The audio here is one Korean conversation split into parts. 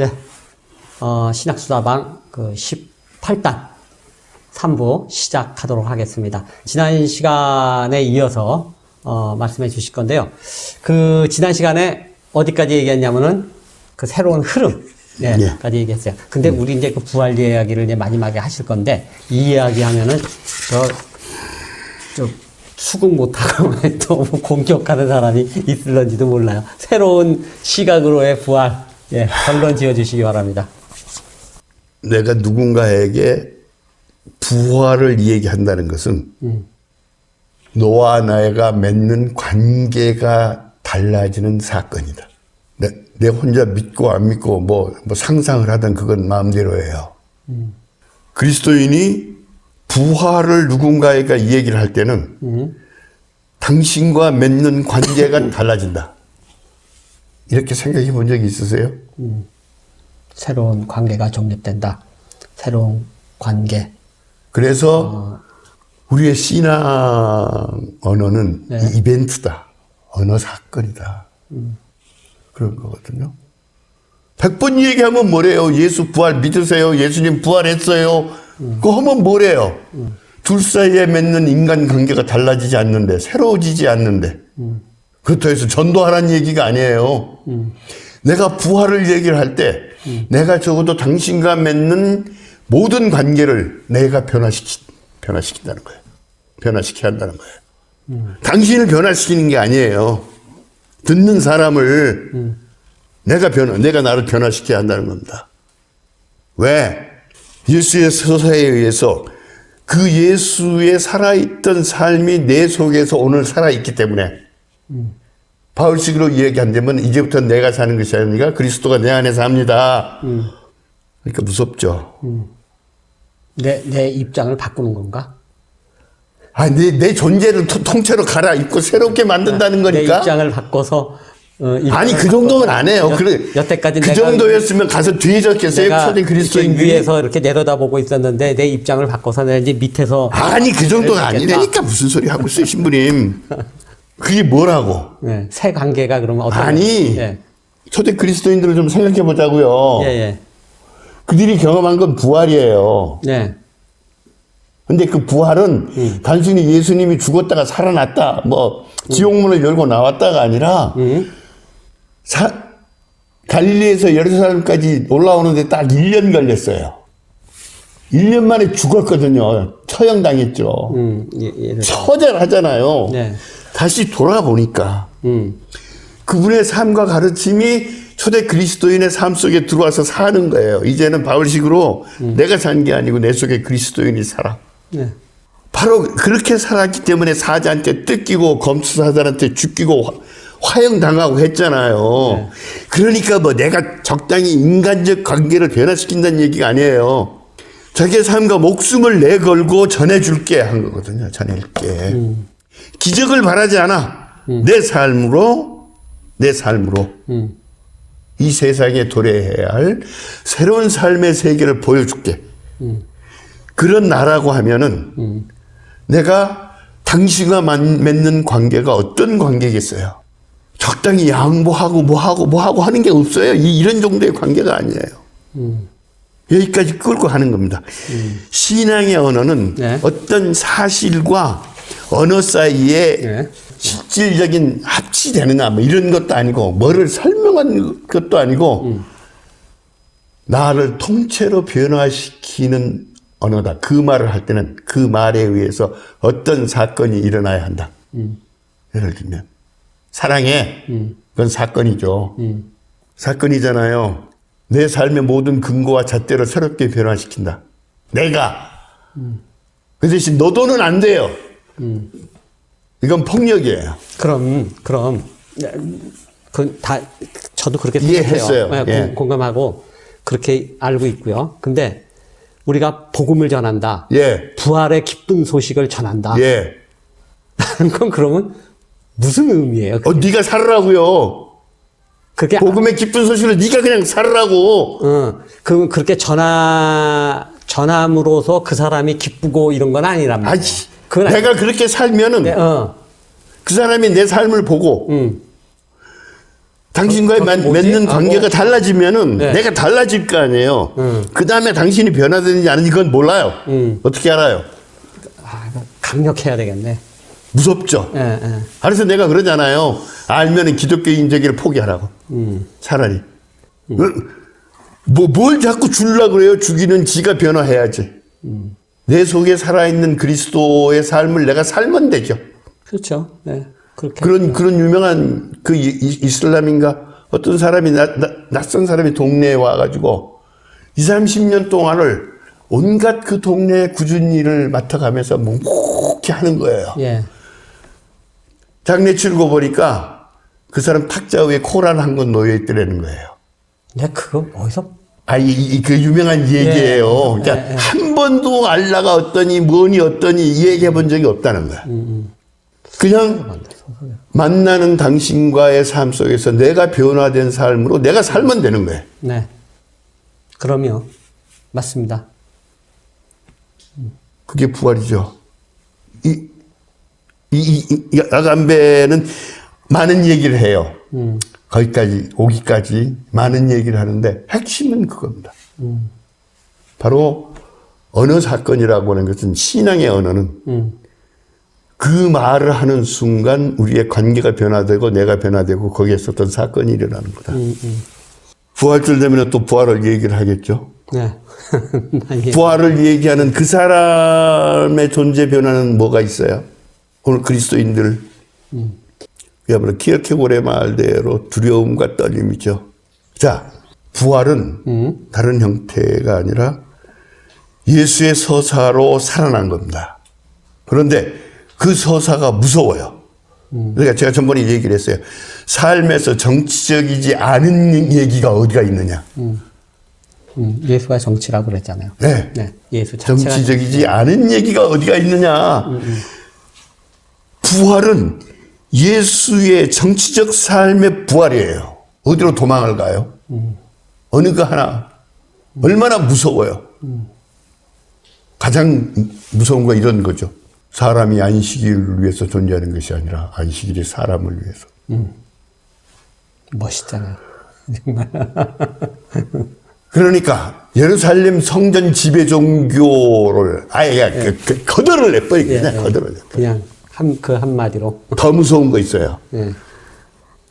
네. 신약수다방 그 18단 3부 시작하도록 하겠습니다. 지난 시간에 이어서 말씀해 주실 건데요. 그 지난 시간에 어디까지 얘기했냐면은 그 새로운 흐름 까지 얘기했어요. 근데 우리 이제 그 부활 이야기를 이제 마지막에 하실 건데, 이 이야기 하면은 저 수긍 못하고 너무 공격하는 사람이 있을런지도 몰라요. 새로운 시각으로의 부활, 결론 지어 주시기 바랍니다. 내가 누군가에게 부활을 얘기한다는 것은 너와 내가 맺는 관계가 달라지는 사건이다. 내 혼자 믿고 안 믿고 뭐 상상을 하든 그건 마음대로예요. 그리스도인이 부활을 누군가에게 얘기를 할 때는 당신과 맺는 관계가 달라진다. 이렇게 생각해 본 적이 있으세요? 새로운 관계가 정립된다. 새로운 관계. 그래서 우리의 신앙 언어는 이벤트다. 언어 사건이다. 그런 거거든요. 100번 얘기하면 뭐래요? 예수 부활 믿으세요. 예수님 부활했어요. 그거 하면 뭐래요? 둘 사이에 맺는 인간관계가 달라지지 않는데, 새로워지지 않는데. 그렇다고 해서 전도하라는 얘기가 아니에요. 내가 부활을 얘기를 할 때 내가 적어도 당신과 맺는 모든 관계를 내가 변화시킨다는 거예요. 변화시켜야 한다는 거예요. 당신을 변화시키는 게 아니에요. 듣는 사람을 내가 나를 변화시켜야 한다는 겁니다. 왜? 예수의 서사에 의해서 그 예수의 살아있던 삶이 내 속에서 오늘 살아있기 때문에 바울식으로 얘기한다면 이제부터 내가 사는 것이 아니라 그리스도가 내 안에 삽니다. 그러니까 무섭죠. 내 입장을 바꾸는 건가? 내 존재를 통째로 갈아입고 새롭게 만든다는 거니까. 내 입장을 바꿔서 아니 그 정도면 안 해요. 여태까지 그 정도였으면 가서 뒤에 적겠어요. 초대 그리스도인 위에서 이렇게 내려다보고 있었는데 내 입장을 바꿔서 내가 이제 밑에서. 아니 그 정도는 아니라니까. 무슨 소리 하고 있어요, 신부님. 그게 뭐라고? 새 관계가 그러면 어떤? 아니 초대 그리스도인들을 좀 생각해 보자고요. 그들이 경험한 건 부활이에요. 근데 그 부활은 단순히 예수님이 죽었다가 살아났다, 지옥문을 열고 나왔다가 아니라 갈릴리에서 예루살렘까지 올라오는데 딱 1년 걸렸어요. 1년 만에 죽었거든요. 처형당했죠. 처절하잖아요. 다시 돌아보니까 그분의 삶과 가르침이 초대 그리스도인의 삶 속에 들어와서 사는 거예요. 이제는 바울식으로 내가 산 게 아니고 내 속에 그리스도인이 살아. 바로 그렇게 살았기 때문에 사자한테 뜯기고 검수사들한테 죽이고 화형당하고 했잖아요. 그러니까 내가 적당히 인간적 관계를 변화시킨다는 얘기가 아니에요. 자기의 삶과 목숨을 내걸고 전해줄게 한 거거든요. 전해줄게. 기적을 바라지 않아. 내 삶으로 이 세상에 도래해야 할 새로운 삶의 세계를 보여줄게. 그런 나라고 하면은 내가 당신과 맺는 관계가 어떤 관계겠어요? 적당히 양보하고 뭐하고 하는 게 없어요. 이런 정도의 관계가 아니에요. 여기까지 끌고 가는 겁니다. 신앙의 언어는 어떤 사실과 언어 사이에 실질적인 합치되느냐 이런 것도 아니고 뭐를 설명하는 것도 아니고 나를 통째로 변화시키는 언어다. 그 말을 할 때는 그 말에 의해서 어떤 사건이 일어나야 한다. 예를 들면 사랑해. 그건 사건이죠. 사건이잖아요. 내 삶의 모든 근거와 잣대를 새롭게 변화시킨다. 내가. 그 대신 너도는 안 돼요. 이건 폭력이에요. 그럼 저도 그렇게 이해했어요. 생각해요. 공감하고 그렇게 알고 있고요. 근데 우리가 복음을 전한다. 부활의 기쁜 소식을 전한다. 그건 그러면 무슨 의미예요? 네가 살으라고요. 그렇게 복음의 기쁜 소식을 네가 그냥 살으라고. 그럼 그렇게 전함으로써 그 사람이 기쁘고 이런 건 아니란 말이에요. 내가 그렇게 살면은 그 사람이 내 삶을 보고 당신과의 맺는 관계가 달라지면은 네. 내가 달라질 거 아니에요. 그 다음에 당신이 변화되는지 아닌지 그건 몰라요. 어떻게 알아요? 강력해야 되겠네. 무섭죠. 예, 예. 그래서 내가 그러잖아요. 알면은 기독교인 되기를 포기하라고. 차라리. 뭘 자꾸 주려고 그래요? 주기는 지가 변화해야지. 내 속에 살아있는 그리스도의 삶을 내가 살면 되죠. 그렇죠. 네. 그렇게. 그런 유명한 그 이슬람인가 어떤 사람이 낯선 사람이 동네에 와가지고 20, 30년 동안을 온갖 그 동네의 굳은 일을 맡아가면서 묵묵히 하는 거예요. 예. 장례치르고 보니까 그 사람 탁자 위에 코란 한 건 놓여 있더라는 거예요. 네, 그거 어디서? 그 유명한 얘기예요. 예. 그러니까 예. 한 번도 알라가 어떠니 뭐니 어떠니 얘기해 본 적이 없다는 거야. 그냥 만나는 당신과의 삶 속에서 내가 변화된 삶으로 내가 살면 되는 거예요. 네. 그럼요. 맞습니다. 그게 부활이죠. 이 아간배는 많은 얘기를 해요. 거기까지 오기까지 많은 얘기를 하는데 핵심은 그겁니다. 바로 언어 사건이라고 하는 것은 신앙의 언어는 그 말을 하는 순간 우리의 관계가 변화되고 내가 변화되고 거기에 있었던 사건이 일어나는 거다. 부활절 되면 또 부활을 얘기를 하겠죠. 네. 부활을 얘기하는 그 사람의 존재 변화는 뭐가 있어요? 오늘 그리스도인들 그야말로 키르케고르의 말대로 두려움과 떨림이죠. 자, 부활은 다른 형태가 아니라 예수의 서사로 살아난 겁니다. 그런데 그 서사가 무서워요. 그러니까 제가 전번에 얘기를 했어요. 삶에서 정치적이지 않은 얘기가 어디가 있느냐. 예수가 정치라고 그랬잖아요. 네. 네. 예수 자체가 정치적이지 않은 얘기가 어디가 있느냐. 부활은 예수의 정치적 삶의 부활이에요. 어디로 도망을 가요? 어느 거 하나. 얼마나 무서워요. 가장 무서운 건 이런 거죠. 사람이 안식일을 위해서 존재하는 것이 아니라 안식일이 사람을 위해서. 멋있잖아요. 그러니까 예루살렘 성전 지배 종교를 아예 거덜을 내버리겠네. 거덜을 내버려. 그냥 그 한마디로. 더 무서운 거 있어요. 예.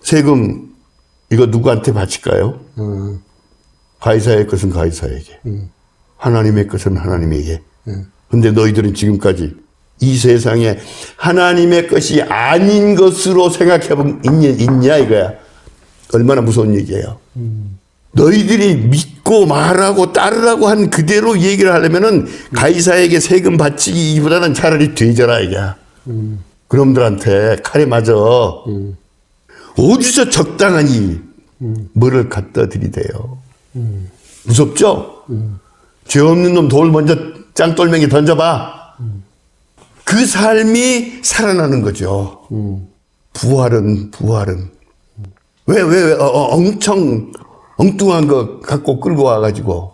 세금 이거 누구한테 바칠까요? 가이사의 것은 가이사에게, 하나님의 것은 하나님에게. 근데 너희들은 지금까지 이 세상에 하나님의 것이 아닌 것으로 생각해본 있냐 이거야. 얼마나 무서운 얘기예요. 너희들이 믿고 말하고 따르라고 한 그대로 얘기를 하려면은 가이사에게 세금 바치기보다는 차라리 되져라 이거야. 그놈들한테 칼에 맞아. 어디서 적당하니 뭐를 갖다 드리대요. 무섭죠? 죄 없는 놈 돌 먼저 짱돌멩이 던져봐. 그 삶이 살아나는 거죠. 부활은. 왜 엄청 엉뚱한 거 갖고 끌고 와가지고,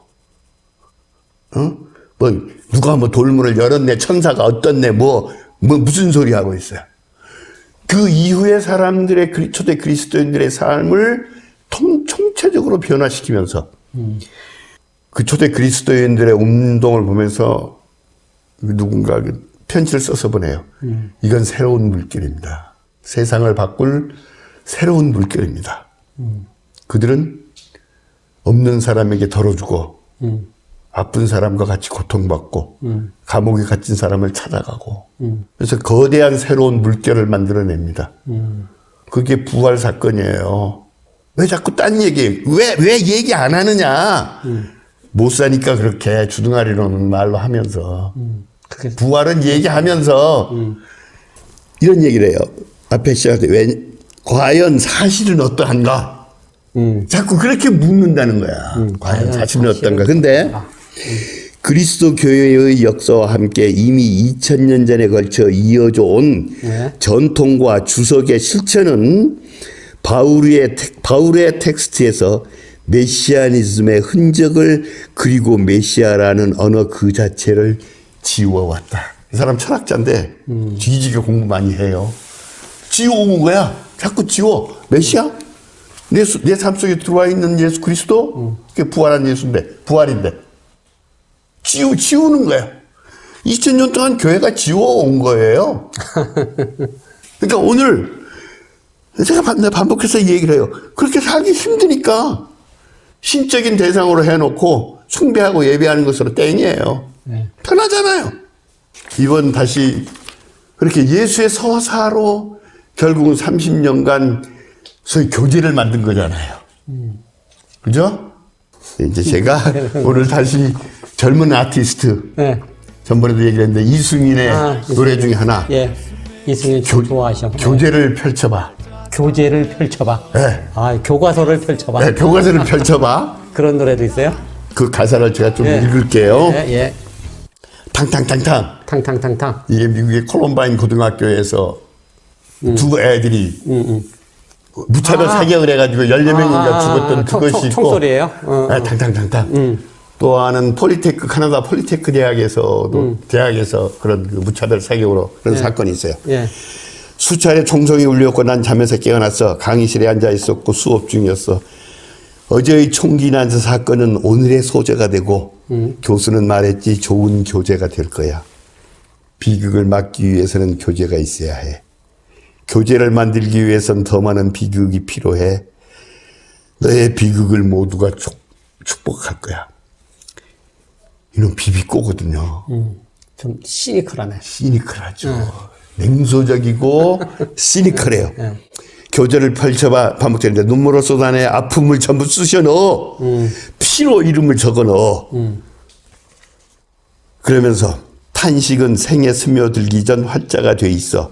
누가 돌문을 열었네, 천사가 어떻네, 무슨 소리 하고 있어요. 그 이후에 사람들의, 초대 그리스도인들의 삶을 총체적으로 변화시키면서, 그 초대 그리스도인들의 운동을 보면서 누군가 편지를 써서 보내요. 이건 새로운 물결입니다. 세상을 바꿀 새로운 물결입니다. 그들은 없는 사람에게 덜어주고 아픈 사람과 같이 고통받고 감옥에 갇힌 사람을 찾아가고 그래서 거대한 새로운 물결을 만들어냅니다. 그게 부활 사건이에요. 왜 자꾸 딴 얘기 왜 얘기 안 하느냐. 못 사니까 그렇게 주둥아리로는 말로 하면서 부활은 얘기하면서 이런 얘기를 해요. 앞에 시작할 때 과연 사실은 어떠한가? 자꾸 그렇게 묻는다는 거야. 과연 사실은 어떤가? 근데 그리스도 교회의 역사와 함께 이미 2000년 전에 걸쳐 이어져 온 전통과 주석의 실천은 바울의 텍스트에서 메시아니즘의 흔적을 그리고 메시아라는 언어 그 자체를 지워왔다. 이 사람 철학자인데 뒤지게 공부 많이 해요. 지워온 거야. 자꾸 지워. 메시아? 내 삶 속에 들어와 있는 예수 그리스도, 그게 부활한 예수인데, 부활인데, 지우는 거예요. 2000년 동안 교회가 지워온 거예요. 그러니까 오늘, 제가 반복해서 이 얘기를 해요. 그렇게 살기 힘드니까, 신적인 대상으로 해놓고, 숭배하고 예배하는 것으로 땡이에요. 네. 편하잖아요. 이번 다시, 그렇게 예수의 서사로 결국은 30년간 소위 교제를 만든 거잖아요. 그죠? 이제 제가 오늘 다시 젊은 아티스트, 네. 전번에도 얘기를 했는데, 이승인의 노래 중에 하나, 예. 이승일 좋아하셔. 교제를 펼쳐봐. 교제를 펼쳐봐. 네. 아, 교과서를 펼쳐봐. 네, 교과서를 펼쳐봐. 그런 노래도 있어요? 그 가사를 제가 좀 예. 읽을게요. 예, 예. 탕탕탕탕. 탕탕탕탕. 이게 미국의 콜럼바인 고등학교에서 두 애들이 무차별 사격을 해가지고 14명인가 죽었던 그것이 있고. 총소리예요? 네, 탕탕탕탕. 또 하나는 카나다 폴리테크 대학에서도 대학에서 그런 그 무차별 사격으로 그런 사건이 있어요. 예. 수차례 총성이 울렸고 난 잠에서 깨어났어. 강의실에 앉아 있었고 수업 중이었어. 어제의 총기 난사 사건은 오늘의 소재가 되고 교수는 말했지 좋은 교재가 될 거야. 비극을 막기 위해서는 교재가 있어야 해. 교재를 만들기 위해서는 더 많은 비극이 필요해. 너의 비극을 모두가 축복할 거야. 이놈 비비꼬거든요. 좀 시니컬하네. 시니컬하죠. 냉소적이고 시니컬해요. 교제를 펼쳐봐 반복되는데 눈물을 쏟아내 아픔을 전부 쑤셔 넣어. 피로 이름을 적어 넣어. 그러면서 탄식은 생에 스며들기 전 활자가 돼 있어.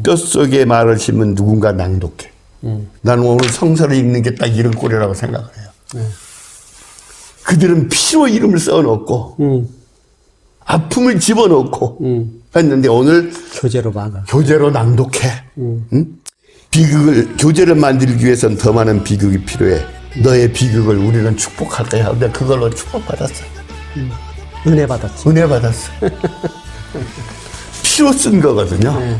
뼛속에 말을 심은 누군가 낭독해. 나는 오늘 성서를 읽는 게 딱 이런 꼴이라고 생각을 해요. 그들은 피로 이름을 써놓고 아픔을 집어넣고 했는데 오늘 교제로 막아. 교재로 낭독해. 응? 교재를 만들기 위해서는 더 많은 비극이 필요해. 너의 비극을 우리는 축복할 거야. 근데 그걸로 축복받았어. 은혜 받았지. 은혜 받았어. 피로 쓴 거거든요. 네.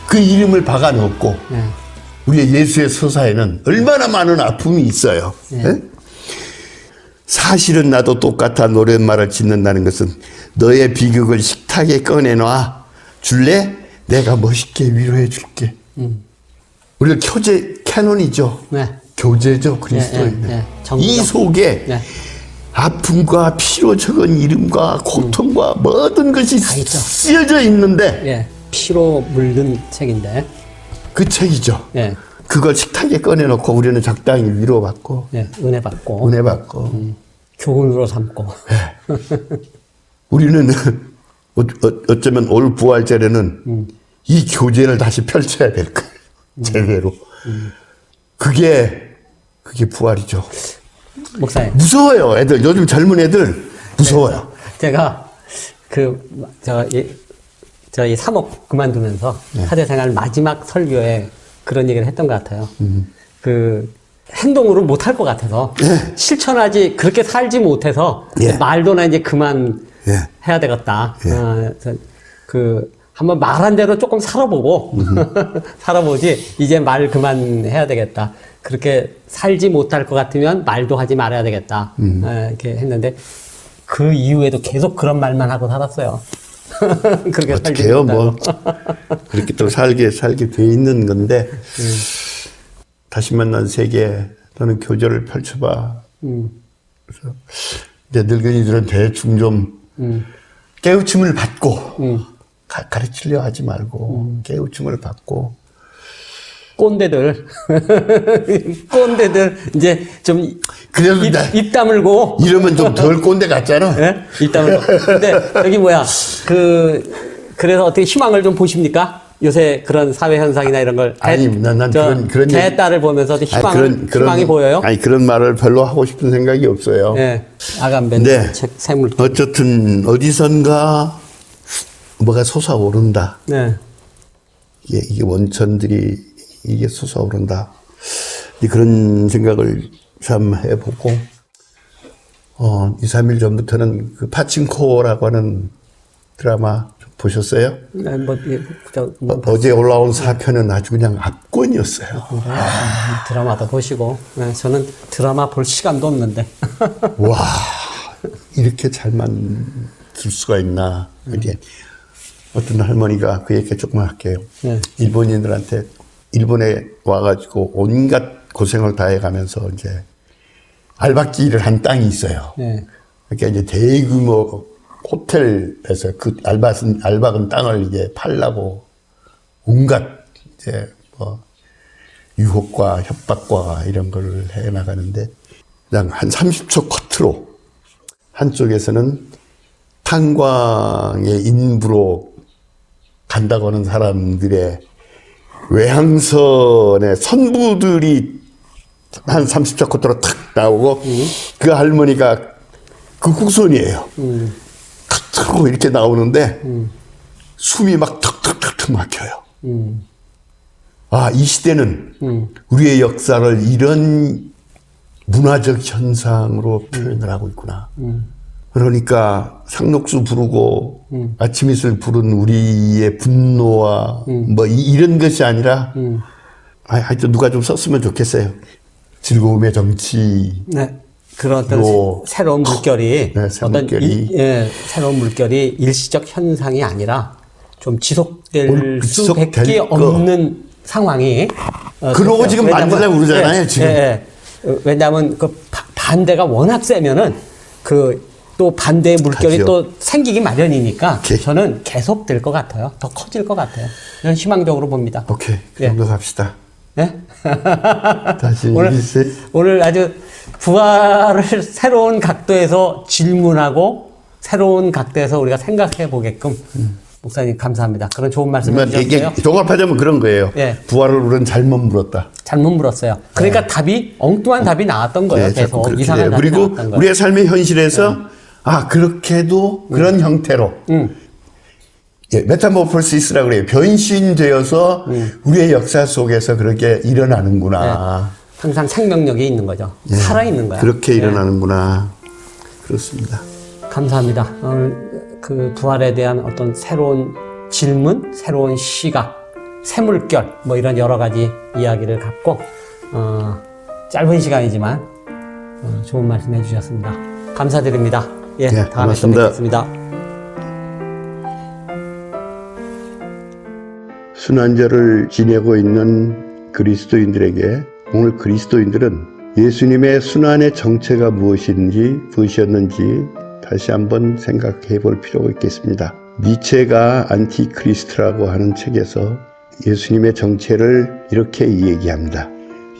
그 이름을 박아 넣고 네. 우리의 예수의 서사에는 얼마나 많은 아픔이 있어요. 네? 사실은 나도 똑같아 노랫말을 짓는다는 것은 너의 비극을 식탁에 꺼내놔 줄래? 내가 멋있게 위로해 줄게. 우리가 캐논이죠. 네. 교제죠. 그리스도인은. 네, 네, 네. 이 속에 네. 아픔과 피로 적은 이름과 고통과 모든 것이 있죠. 쓰여져 있는데 예. 피로 물든 책인데. 그 책이죠. 예. 그걸 식탁에 꺼내놓고 우리는 적당히 위로받고 예. 은혜 받고. 은혜 받고 교훈으로 삼고. 우리는 어쩌면 올 부활절에는 이 교제를 다시 펼쳐야 될 거예요. 제대로. 그게 부활이죠. 목사님. 무서워요. 애들 요즘 젊은 애들 무서워요. 제가 저희 사목 그만두면서 사제생활 마지막 설교에 그런 얘기를 했던 것 같아요. 그 행동으로 못할 것 같아서 실천하지 그렇게 살지 못해서 말도나 이제 그만 해야 되겠다. 한번 말한 대로 조금 살아보고 살아보지 이제 말 그만 해야 되겠다. 그렇게 살지 못할 것 같으면 말도 하지 말아야 되겠다. 이렇게 했는데 그 이후에도 계속 그런 말만 하고 살았어요. 그렇게 어떻게 해요? 뭐 그렇게 또 살게 돼 있는 건데 다시 만난 세계 너는 교제를 펼쳐봐. 그래서 이제 늙은이들은 대충 좀 깨우침을 받고 가르치려 하지 말고 깨우침을 받고 꼰대들 이제 좀 그래도 입 다물고 이러면 좀 덜 꼰대 같잖아. 예? 입 다물고. 근데 여기 그래서 어떻게 희망을 좀 보십니까? 요새 그런 사회 현상이나 이런 걸 아니 난 그런 제 딸을 보면서 희망이 보여요? 아니 그런 말을 별로 하고 싶은 생각이 없어요. 예. 아간벤 네. 샘물. 어쨌든 어디선가 뭐가 솟아오른다. 네. 이게 원천들이 이게 솟아오른다. 그런 생각을 참 해보고 2, 3일 전부터는 그 파친코라고 하는 드라마 좀 보셨어요? 네, 어제 올라온 4편은 아주 그냥 압권이었어요. 드라마도 보시고. 네, 저는 드라마 볼 시간도 없는데. 와, 이렇게 잘 만들 수가 있나. 이게 어떤 할머니가 그 얘기 조금만 할게요. 네. 일본인들한테 일본에 와가지고 온갖 고생을 다 해가면서 이제 알박기를 한 땅이 있어요. 네. 그러니까 이제 대규모 호텔에서 그 알박은 땅을 이제 팔라고 온갖 이제 뭐 유혹과 협박과 이런 걸 해 나가는데 그냥 한 30초 커트로 한쪽에서는 탄광의 인부로 간다고 하는 사람들의 외항선의 선부들이 한 30초 커트로 탁 나오고 그 할머니가 그 국선이에요. 탁 이렇게 나오는데 숨이 막 턱턱턱턱 막혀요. 아, 이 시대는 우리의 역사를 이런 문화적 현상으로 표현을 하고 있구나. 그러니까 상록수 부르고 아침 이슬 부른 우리의 분노와 뭐 이런 것이 아니라 하여튼 누가 좀 썼으면 좋겠어요. 즐거움의 정치. 네. 그런 어떤 새로운 물결이, 네, 새로운 물결이. 새로운 물결이 일시적 현상이 아니라 좀 지속될 지속될 수밖에 없는 상황이. 그러고 지금 만들려고 그러잖아요, 지금. 왜냐하면 그 반대가 워낙 세면은 또 반대의 물결이 가죠. 또 생기기 마련이니까 오케이. 저는 계속 될 것 같아요. 더 커질 것 같아요. 저는 희망적으로 봅니다. 오케이. 그 정도 갑시다. 네? 다시 오늘 아주 부활을 새로운 각도에서 질문하고 새로운 각도에서 우리가 생각해 보게끔 목사님 감사합니다. 그런 좋은 말씀 해주셨어요. 종합하자면 그런 거예요. 예. 부활을 우리는 잘못 물었다. 잘못 물었어요. 그러니까 답이 엉뚱한 답이 나왔던 거예요. 계속 이상한 답이 그리고 나왔던 거예요. 우리의 삶의 현실에서 그렇게도 그런 형태로 메타모포시스라고 그래요. 변신되어서 우리의 역사 속에서 그렇게 일어나는구나. 항상 생명력이 있는 거죠. 예. 살아있는 거야. 그렇게 일어나는구나. 그렇습니다. 감사합니다. 오늘 그 부활에 대한 어떤 새로운 질문, 새로운 시각, 새물결, 뭐 이런 여러 가지 이야기를 갖고, 짧은 시간이지만, 좋은 말씀 해주셨습니다. 감사드립니다. 예, 다음에 또 고맙습니다. 뵙겠습니다. 순환절을 지내고 있는 그리스도인들에게 오늘 그리스도인들은 예수님의 순환의 정체가 무엇이었는지 다시 한번 생각해 볼 필요가 있겠습니다. 니체가 안티크리스트라고 하는 책에서 예수님의 정체를 이렇게 얘기합니다.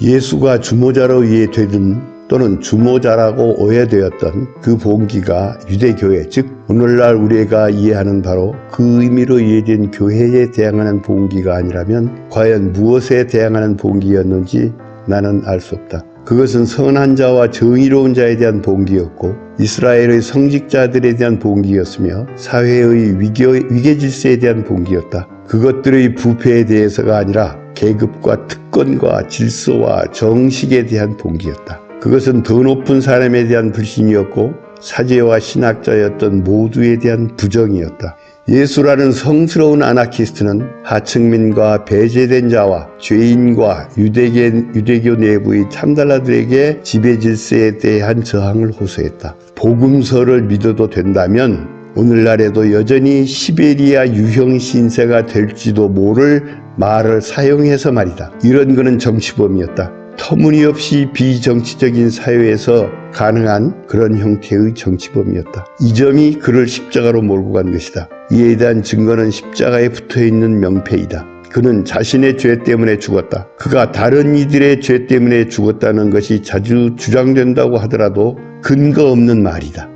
예수가 주모자로 이해되든 또는 주모자라고 오해되었던 그 봉기가 유대교회, 즉 오늘날 우리가 이해하는 바로 그 의미로 이해된 교회에 대항하는 봉기가 아니라면 과연 무엇에 대항하는 봉기였는지 나는 알 수 없다. 그것은 선한 자와 정의로운 자에 대한 봉기였고 이스라엘의 성직자들에 대한 봉기였으며 사회의 위계 질서에 대한 봉기였다. 그것들의 부패에 대해서가 아니라 계급과 특권과 질서와 정식에 대한 봉기였다. 그것은 더 높은 사람에 대한 불신이었고 사제와 신학자였던 모두에 대한 부정이었다. 예수라는 성스러운 아나키스트는 하층민과 배제된 자와 죄인과 유대교 내부의 참달라들에게 지배질서에 대한 저항을 호소했다. 복음서를 믿어도 된다면 오늘날에도 여전히 시베리아 유형 신세가 될지도 모를 말을 사용해서 말이다. 이런 그는 정치범이었다. 터무니없이 비정치적인 사회에서 가능한 그런 형태의 정치범이었다. 이 점이 그를 십자가로 몰고 간 것이다. 이에 대한 증거는 십자가에 붙어있는 명패이다. 그는 자신의 죄 때문에 죽었다. 그가 다른 이들의 죄 때문에 죽었다는 것이 자주 주장된다고 하더라도 근거 없는 말이다.